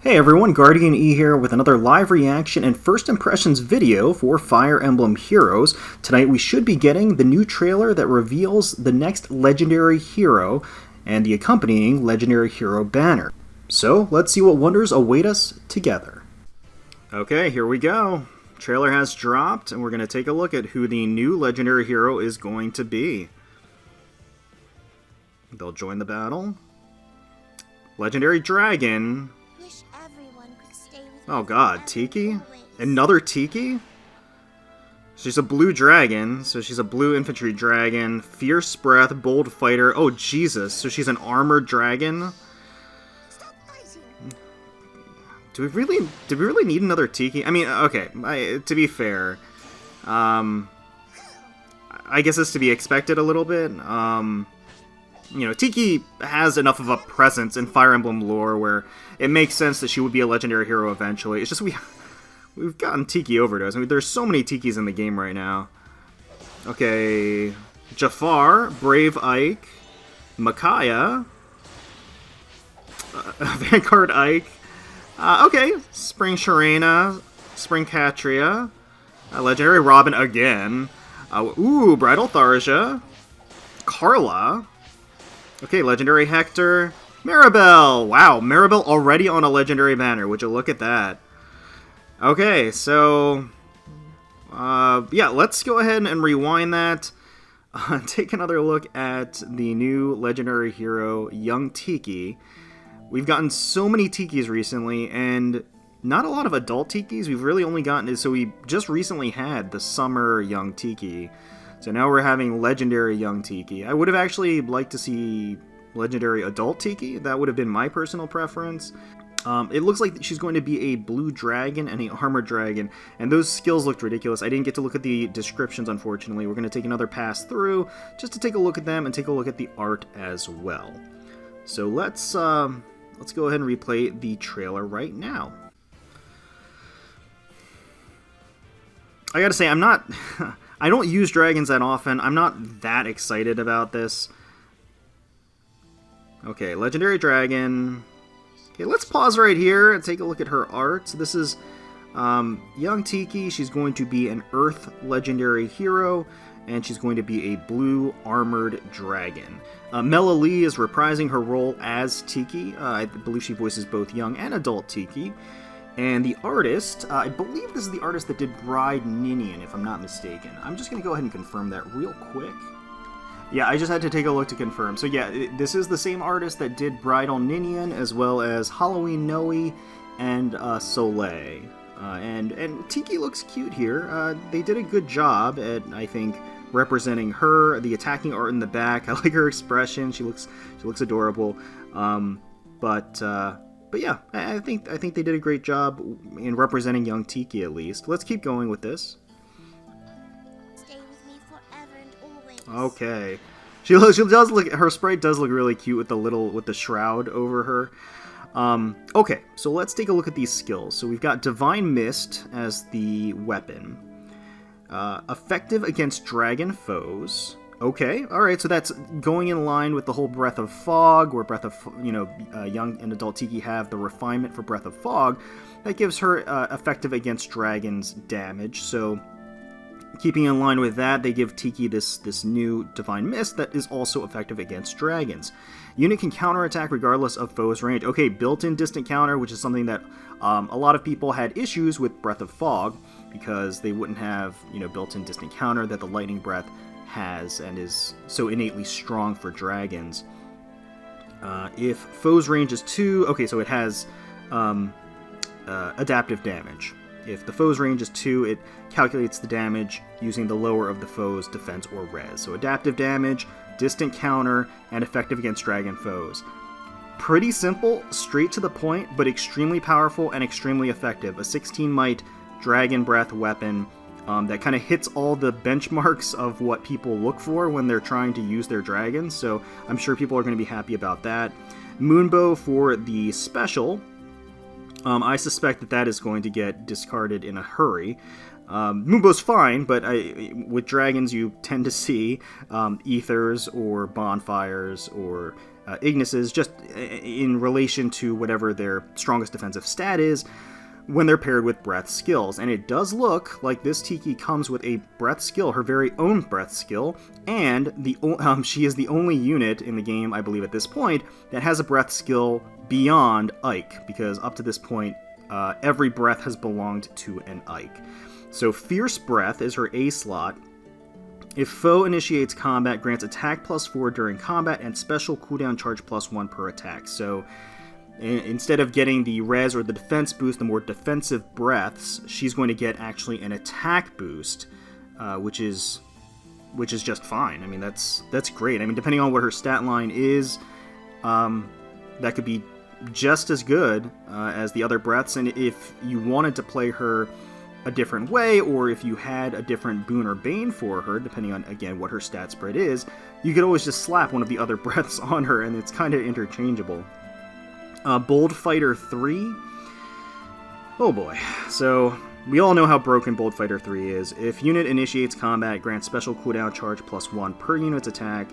Hey everyone, GuardianE here with another live reaction and first impressions video for Fire Emblem Heroes. Tonight we should be getting the new trailer that reveals the next Legendary Hero and the accompanying Legendary Hero banner. So let's see what wonders await us together. Okay, here we go. Trailer has dropped and we're going to take a look at who the new Legendary Hero is going to be. They'll join the battle. Legendary Dragon. Oh god, Tiki? Another Tiki? She's a blue dragon, so she's a blue infantry dragon. Fierce breath, bold fighter. Oh Jesus, so she's an armored dragon? Do we really need another Tiki? I mean, okay, to be fair, I guess it's to be expected a little bit. You know, Tiki has enough of a presence in Fire Emblem lore where it makes sense that she would be a legendary hero eventually. It's just we've gotten Tiki overdose. I mean, there's so many Tikis in the game right now. Okay, Jafar, Brave Ike, Micaiah, Vanguard Ike. Okay, Spring Sharena, Spring Katria, Legendary Robin again. Ooh, Bridal Tharja, Carla. Okay, Legendary Hector. Maribel! Wow, Maribel already on a Legendary banner. Would you look at that? Okay, so... yeah, let's go ahead and rewind that. Take another look at the new Legendary Hero, Young Tiki. We've gotten so many Tikis recently, and not a lot of adult Tikis. We've really only gotten... So we just recently had the Summer Young Tiki. So now we're having Legendary Young Tiki. I would have actually liked to see Legendary Adult Tiki. That would have been my personal preference. It looks like she's going to be a blue dragon and an armored dragon, and those skills looked ridiculous. I didn't get to look at the descriptions, unfortunately. We're going to take another pass through just to take a look at them and take a look at the art as well. So let's go ahead and replay the trailer right now. I gotta say, I'm not... I don't use dragons that often. I'm not that excited about this. Okay, Legendary Dragon. Okay, let's pause right here and take a look at her art. This is Young Tiki. She's going to be an Earth Legendary Hero, and she's going to be a blue armored dragon. Mela Lee is reprising her role as Tiki. I believe she voices both young and adult Tiki. And the artist, I believe this is the artist that did Bride Ninian, if I'm not mistaken. I'm just going to go ahead and confirm that real quick. Yeah, I just had to take a look to confirm. So yeah, this is the same artist that did Bridal Ninian, as well as Halloween Noe and Soleil. And Tiki looks cute here. They did a good job at, I think, representing her. The attacking art in the back, I like her expression. She looks adorable. But yeah, I think they did a great job in representing young Tiki at least. Let's keep going with this. Stay with me forever and always. Okay, she does look. Her sprite does look really cute with the shroud over her. Okay, so let's take a look at these skills. So we've got Divine Mist as the weapon, effective against dragon foes. Okay, alright, so that's going in line with the whole Breath of Fog, where young and adult Tiki have the refinement for Breath of Fog. That gives her effective against dragons damage, so keeping in line with that, they give Tiki this new Divine Mist that is also effective against dragons. Unit can counterattack regardless of foe's range. Okay, built-in distant counter, which is something that a lot of people had issues with Breath of Fog, because they wouldn't have, built-in distant counter that the Lightning Breath has and is so innately strong for dragons. If foe's range is 2, okay, so it has adaptive damage. If the foe's range is 2, it calculates the damage using the lower of the foe's defense or res. So adaptive damage, distant counter, and effective against dragon foes. Pretty simple, straight to the point, but extremely powerful and extremely effective. A 16 might dragon breath weapon that kind of hits all the benchmarks of what people look for when they're trying to use their dragons, so I'm sure people are going to be happy about that. Moonbow for the special. I suspect that is going to get discarded in a hurry. Moonbow's fine, but with dragons you tend to see ethers or bonfires or Ignis's, just in relation to whatever their strongest defensive stat is when they're paired with breath skills. And it does look like this Tiki comes with a breath skill, her very own breath skill, and she is the only unit in the game, I believe at this point, that has a breath skill beyond Ike, because up to this point, every breath has belonged to an Ike. So Fierce Breath is her A slot. If foe initiates combat, grants attack +4 during combat and special cooldown charge +1 per attack. So instead of getting the res or the defense boost, the more defensive breaths, she's going to get actually an attack boost, which is just fine. I mean, that's great. I mean, depending on what her stat line is, that could be just as good as the other breaths. And if you wanted to play her a different way, or if you had a different boon or bane for her, depending on, again, what her stat spread is, you could always just slap one of the other breaths on her, and it's kind of interchangeable. Bold Fighter 3. Oh boy. So, we all know how broken Bold Fighter 3 is. If unit initiates combat, grants special cooldown charge +1 per unit's attack,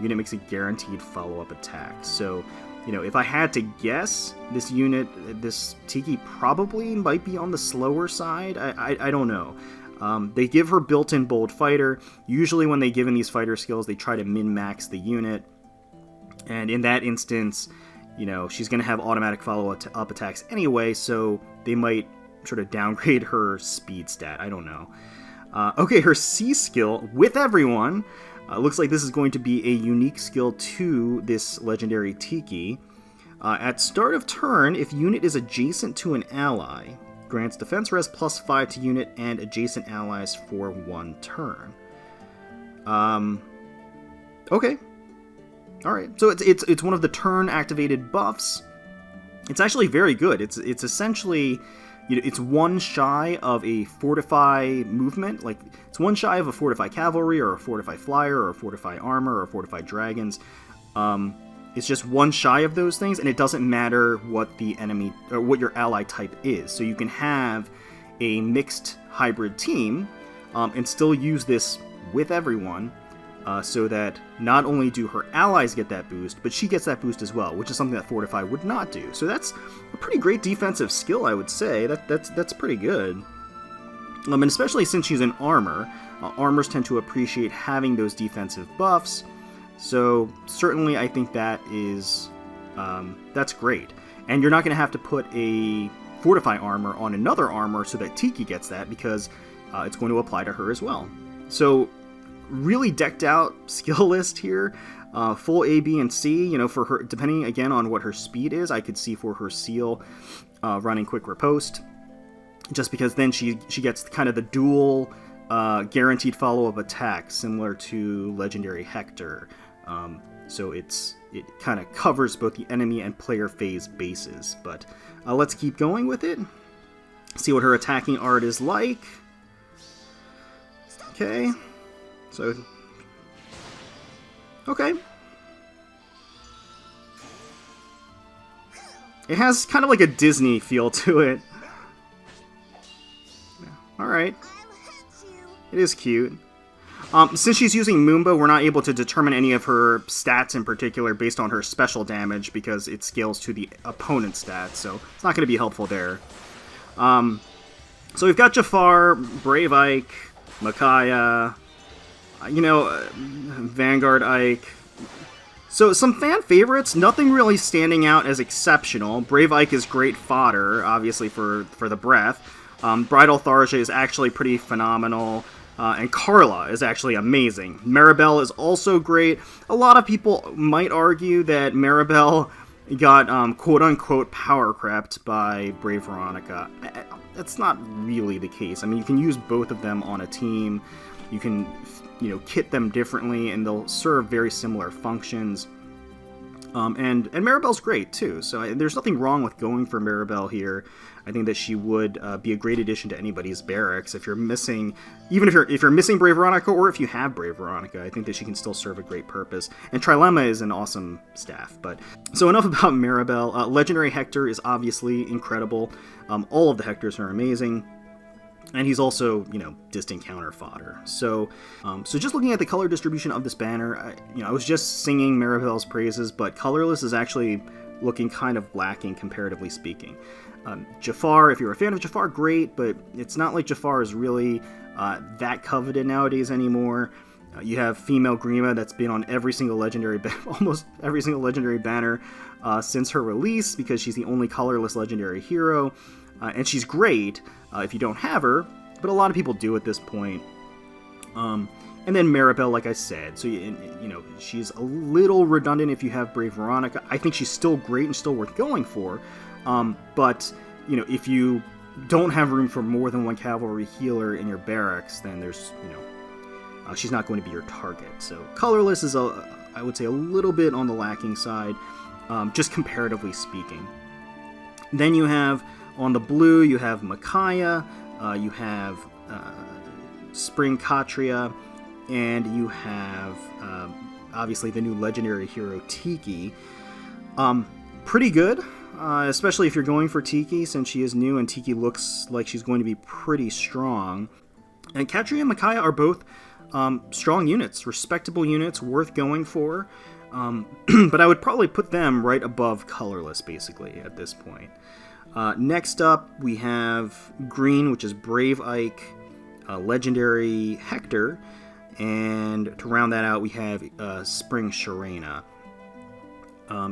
unit makes a guaranteed follow-up attack. So, if I had to guess, this unit, this Tiki probably might be on the slower side. I don't know. They give her built-in Bold Fighter. Usually when they give in these fighter skills, they try to min-max the unit. And in that instance, she's going to have automatic follow-up attacks anyway, so they might sort of downgrade her speed stat. I don't know. Okay, her C skill, With Everyone. Looks like this is going to be a unique skill to this Legendary Tiki. At start of turn, if unit is adjacent to an ally, grants defense res +5 to unit and adjacent allies for 1 turn. Okay. Alright, so it's one of the turn-activated buffs. It's actually very good. It's essentially... it's one shy of a Fortify movement. Like, it's one shy of a Fortify Cavalry, or a Fortify Flyer, or a Fortify Armor, or a Fortify Dragons. It's just one shy of those things, and it doesn't matter what the enemy, or what your ally type is. So you can have a mixed hybrid team, and still use this with everyone, so that not only do her allies get that boost, but she gets that boost as well, which is something that Fortify would not do. So that's a pretty great defensive skill, I would say. That's pretty good. And especially since she's in armor, armors tend to appreciate having those defensive buffs. So certainly I think that is that's great. And you're not going to have to put a Fortify armor on another armor so that Tiki gets that, because it's going to apply to her as well. So really decked out skill list here. Full A, B, and C, for her, depending again on what her speed is. I could see for her Seal running Quick Riposte, just because then she gets kind of the dual guaranteed follow-up attack, similar to Legendary Hector. So it kind of covers both the enemy and player phase bases. But let's keep going with it. See what her attacking art is like. Okay. So, okay. It has kind of like a Disney feel to it. Alright. It is cute. Since she's using Moomba, we're not able to determine any of her stats in particular based on her special damage, because it scales to the opponent's stats, so it's not going to be helpful there. So we've got Jafar, Brave Ike, Micaiah, Vanguard Ike. So some fan favorites, nothing really standing out as exceptional. Brave Ike is great fodder, obviously, for the breath. Bridal Tharja is actually pretty phenomenal. And Carla is actually amazing. Maribel is also great. A lot of people might argue that Maribel got quote-unquote power crept by Brave Veronica. That's not really the case. I mean, you can use both of them on a team. You can, kit them differently, and they'll serve very similar functions. And Maribel's great, too. So there's nothing wrong with going for Maribel here. I think that she would be a great addition to anybody's barracks. If you're missing, even if you're missing Brave Veronica, or if you have Brave Veronica, I think that she can still serve a great purpose. And Trilemma is an awesome staff. But so enough about Maribel. Legendary Hector is obviously incredible. All of the Hectors are amazing. And he's also, distant counter fodder. So just looking at the color distribution of this banner, I was just singing Maribel's praises, but colorless is actually looking kind of lacking, comparatively speaking. Jafar, if you're a fan of Jafar, great, but it's not like Jafar is really that coveted nowadays anymore. You have female Grima that's been on every single legendary, almost every single legendary banner since her release, because she's the only colorless legendary hero, and she's great if you don't have her, but a lot of people do at this point. And then Maribel, like I said, so she's a little redundant if you have Brave Veronica. I think she's still great and still worth going for, but if you don't have room for more than one cavalry healer in your barracks, then there's she's not going to be your target. So colorless is I would say a little bit on the lacking side, just comparatively speaking. Then you have on the blue, you have Micaiah, you have Spring Katria, and you have obviously the new legendary hero Tiki. Pretty good, especially if you're going for Tiki, since she is new and Tiki looks like she's going to be pretty strong. And Katria and Micaiah are both strong units, respectable units, worth going for. But I would probably put them right above colorless, basically, at this point. Next up, we have green, which is Brave Ike, legendary Hector, and to round that out, we have Spring Sharena.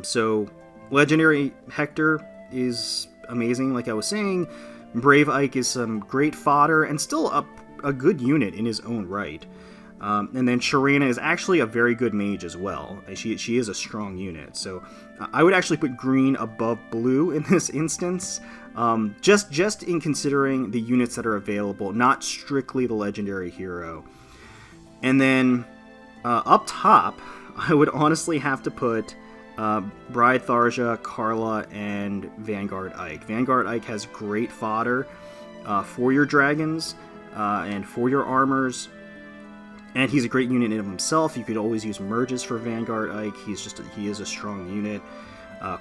So legendary Hector is amazing, like I was saying. Brave Ike is some great fodder and still a good unit in his own right. And then Sharena is actually a very good mage as well. She is a strong unit. So I would actually put green above blue in this instance, just in considering the units that are available, not strictly the legendary hero. And then up top, I would honestly have to put Bride Tharja, Carla, and Vanguard Ike. Vanguard Ike has great fodder for your dragons and for your armors. And he's a great unit in himself. You could always use merges for Vanguard Ike. He is a strong unit.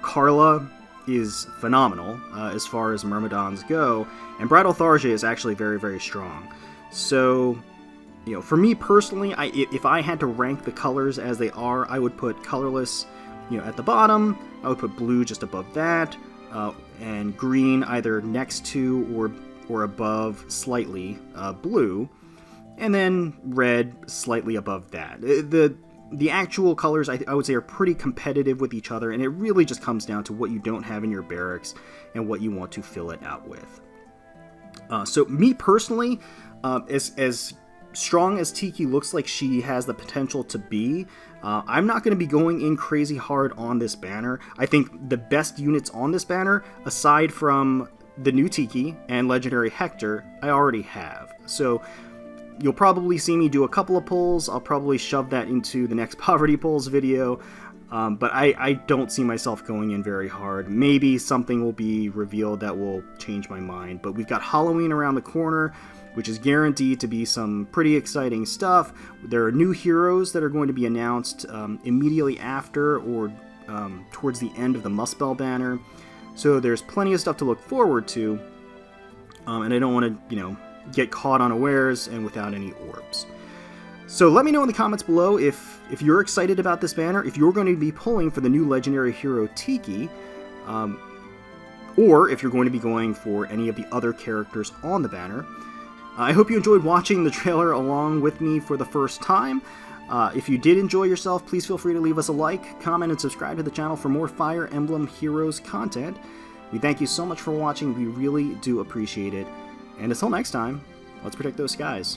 Carla is phenomenal as far as Myrmidons go, and Bridal Tharja is actually very, very strong. So, for me personally, if I had to rank the colors as they are, I would put colorless, at the bottom. I would put blue just above that, and green either next to or above slightly blue. And then red slightly above that. The actual colors, I would say, are pretty competitive with each other, and it really just comes down to what you don't have in your barracks and what you want to fill it out with. So me personally, as strong as Tiki looks like she has the potential to be, I'm not going to be going in crazy hard on this banner. I think the best units on this banner, aside from the new Tiki and legendary Hector, I already have. So you'll probably see me do a couple of pulls. I'll probably shove that into the next Poverty Pulls video, but I don't see myself going in very hard. Maybe something will be revealed that will change my mind, but we've got Halloween around the corner, which is guaranteed to be some pretty exciting stuff. There are new heroes that are going to be announced immediately after or towards the end of the Muspel banner, so there's plenty of stuff to look forward to, and I don't want to, get caught unawares and without any orbs. So let me know in the comments below if you're excited about this banner, if you're going to be pulling for the new legendary hero Tiki, or if you're going to be going for any of the other characters on the banner. I hope you enjoyed watching the trailer along with me for the first time. If you did enjoy yourself, please feel free to leave us a like, comment, and subscribe to the channel for more Fire Emblem Heroes content. We thank you so much for watching. We really do appreciate it. And until next time, let's protect those skies.